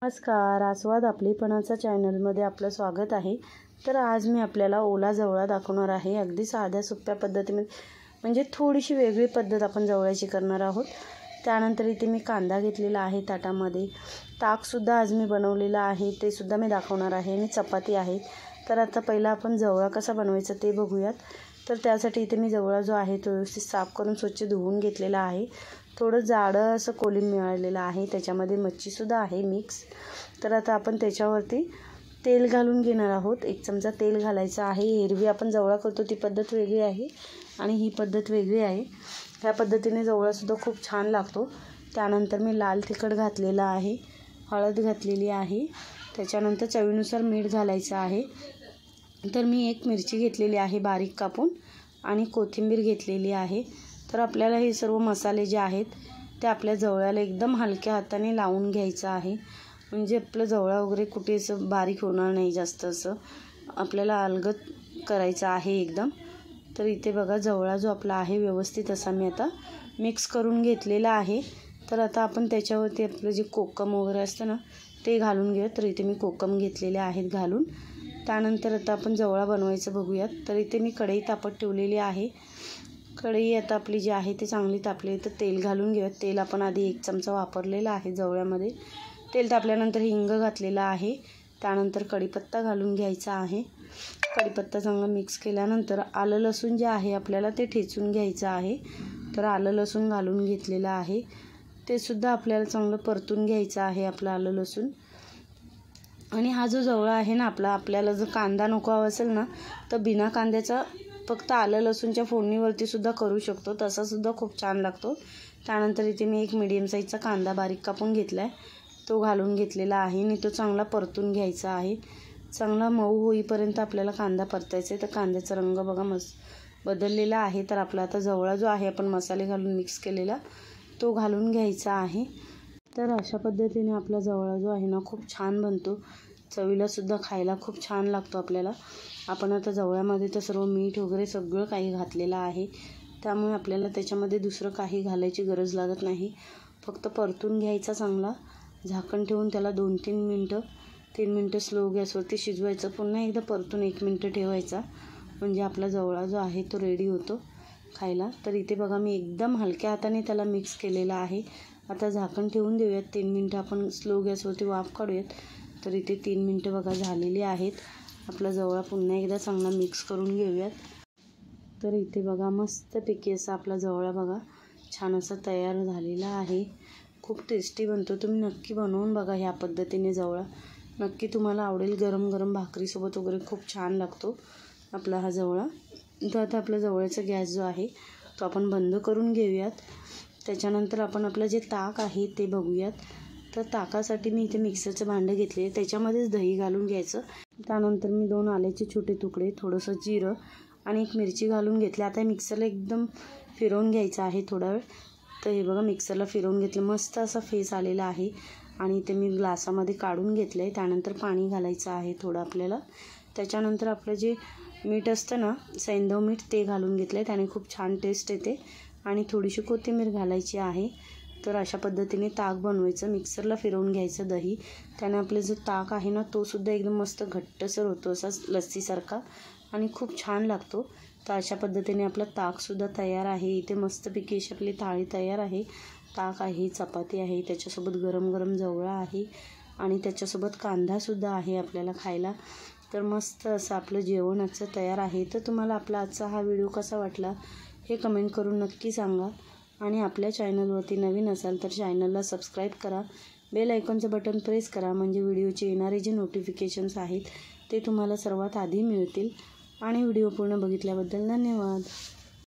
नमस्कार, आस्वाद आपलेपणाचा चॅनलमध्ये आपलं स्वागत आहे। तर आज मी आपल्याला ओला जवळा दाखवणार आहे। अगदी साध्या सोप्या पद्धतीने म्हणजे थोडीशी वेगळी पद्धत आपण जवळ्याची करणार आहोत। त्यानंतर इथे मी कांदा घेतलेला आहे ताटामध्ये, ताकसुद्धा आज मी बनवलेला आहे, ते सुद्धा मी दाखवणार आहे आणि चपाती आहे। तर आता पहिला आपण जवळा कसा बनवायचा ते बघूयात। तर त्यासाठी इथे मी जवळा जो आहे तो व्यवस्थित साफ करून स्वच्छ धुवून घेतलेला आहे। थोडं जाडं असं कोलिम मिळालेलं आहे, त्याच्यामध्ये मच्छीसुद्धा आहे मिक्स। तर आता आपण त्याच्यावरती तेल घालून घेणार आहोत। 1 चमचा तेल घालायचं आहे। एरवी आपण जवळा करतो ती पद्धत वेगळी आहे आणि ही पद्धत वेगळी आहे। ह्या पद्धतीने जवळासुद्धा खूप छान लागतो। त्यानंतर मी लाल तिखट घातलेलं आहे, हळद घातलेली आहे, त्याच्यानंतर चवीनुसार मीठ घालायचं आहे। तर मी 1 मिरची घेतलेली आहे बारीक कापून आणि कोथिंबीर घेतलेली आहे। तर आपल्याला हे सर्व मसाले जे आहेत ते आपल्या जवळ्याला एकदम हलक्या हाताने लावून घ्यायचं आहे, म्हणजे आपलं जवळा वगैरे कुठे असं बारीक होणार नाही, जास्त असं आपल्याला अलगद करायचं आहे एकदम। तर इथे बघा जवळा जो आपला आहे व्यवस्थित असा मी आता मिक्स करून घेतलेला आहे। तर आता आपण त्याच्यावरती आपलं जे कोकम वगैरे असतं ना ते घालून घेऊयात। तर इथे मी कोकम घेतलेले आहेत घालून। त्यानंतर आता आपण जवळा बनवायचं बघूयात। तर इथे मी कढई तापत ठेवलेली आहे। कढई आता आपली जी आहे ती चांगली तापली, तर तेल घालून घेऊयात। तेल आपण आधी 1 चमचा वापरलेला आहे जवळ्यामध्ये। तेल तापल्यानंतर हिंग घातलेला आहे, त्यानंतर कढीपत्ता घालून घ्यायचा आहे। कढीपत्ता चांगला मिक्स केल्यानंतर आलं लसूण जे आहे आपल्याला ते ठेचून घ्यायचं आहे। तर आलं लसूण घालून घेतलेलं आहे, ते सुद्धा आपल्याला चांगलं परतून घ्यायचं आहे आपलं आलं लसूण। आणि हा जो जवळा आहे ना आपल्याला जर कांदा नको हवा असेल ना तर बिना कांद्याचा फक्त आलं लसूणच्या फोडणीवरती सुद्धा करू शकतो, तसा सुद्धा खूप छान लागतो। त्यानंतर इथे मी 1 मीडियम साईजचा कांदा बारीक कापून घेतला आहे, तो घालून घेतलेला आहे आणि तो चांगला परतून घ्यायचा आहे। चांगला मऊ होईपर्यंत आपल्याला कांदा परतायचा आहे। तर कांद्याचा रंग बघा बदललेला आहे। तर आपला आता जवळा जो आहे आपण मसाले घालून मिक्स केलेला तो घालून घ्यायचा आहे। तर अशा पद्धतीने आपला जवळा जो आहे ना खूप छान बनतो, चवीलासुद्धा खायला खूप छान लागतो आपल्याला। आपण आता जवळ्यामध्ये तर सर्व मीठ वगैरे सगळं काही घातलेलं आहे, त्यामुळे आपल्याला त्याच्यामध्ये दुसरं काही घालायची गरज लागत नाही। फक्त परतून घ्यायचा चांगला, झाकण ठेवून त्याला 2-3 मिनटं 3 मिनटं स्लो गॅसवरती शिजवायचं। पुन्हा एकदा परतून 1 मिनटं ठेवायचा, म्हणजे आपला जवळा जो आहे तो रेडी होतो खायला। तर इथे बघा मी एकदम हलक्या हाताने त्याला मिक्स केलेला आहे। आता झाकण ठेवून देऊयात, 3 मिनटं आपण स्लो गॅसवरती वाफ काढूयात। तर इथे 3 मिनटं बघा झालेली आहेत। आपला जवळा पुन्हा एकदा चांगला मिक्स करून घेऊयात। तर इथे बघा मस्तपैकी असा आपला जवळा बघा छान असा तयार झालेला आहे। खूप टेस्टी बनतो, तुम्ही नक्की बनवून बघा ह्या पद्धतीने जवळा, नक्की तुम्हाला आवडेल। गरम गरम भाकरीसोबत वगैरे खूप छान लागतो आपला हा जवळा। तर आता आपला जवळाचा गॅस जो आहे तो आपण बंद करून घेऊयात। त्याच्यानंतर आपण आपलं जे ताक आहे ते बघूयात। तर ताकासाठी मी इथे मिक्सरचं भांडं घेतले, त्याच्यामध्येच दही घालून घ्यायचं। त्यानंतर मी 2 आल्याचे छोटे तुकडे, थोडंसं जिरं आणि 1 मिरची घालून घेतली। आता मिक्सरला एकदम फिरवून घ्यायचं आहे थोडा वेळ। तर हे बघा मिक्सरला फिरवून घेतलं, मस्त असा फेस आलेला आहे आणि इथे मी ग्लासामध्ये काढून घेतलं आहे। त्यानंतर पाणी घालायचं आहे थोडं आपल्याला। त्याच्यानंतर आपलं जे मीठ असतं ना सैंधव मीठ ते घालून घेतलं आहे, त्याने खूप छान टेस्ट येते आणि थोडीशी कोथिंबीर घालायची आहे। तर अशा पद्धतीने ताक बनवायचं, मिक्सरला फिरवून घ्यायचं दही, त्याने आपलं जो ताक आहे ना तो सुद्धा एकदम मस्त घट्टसर होतो, असा लस्सीसारखा आणि खूप छान लागतो। तर अशा पद्धतीने आपलं ताकसुद्धा तयार आहे। इथे मस्तपैकी अशी आपली थाळी तयार आहे। ताक आहे, चपाती आहे, त्याच्यासोबत गरम गरम जवळा आहे आणि त्याच्यासोबत कांदासुद्धा आहे आपल्याला खायला। तर मस्त असं आपलं जेवण आजचं तयार आहे। तर तुम्हाला आपला आजचा हा व्हिडिओ कसा वाटला हे कमेंट करून नक्की सांगा आणि आपल्या चॅनलवरती नवीन असाल तर चॅनलला सबस्क्राईब करा, बेल आयकॉनचं बटन प्रेस करा, म्हणजे व्हिडिओचे येणारे जे नोटिफिकेशन्स आहेत ते तुम्हाला सर्वात आधी मिळतील। आणि व्हिडिओ पूर्ण बघितल्याबद्दल धन्यवाद।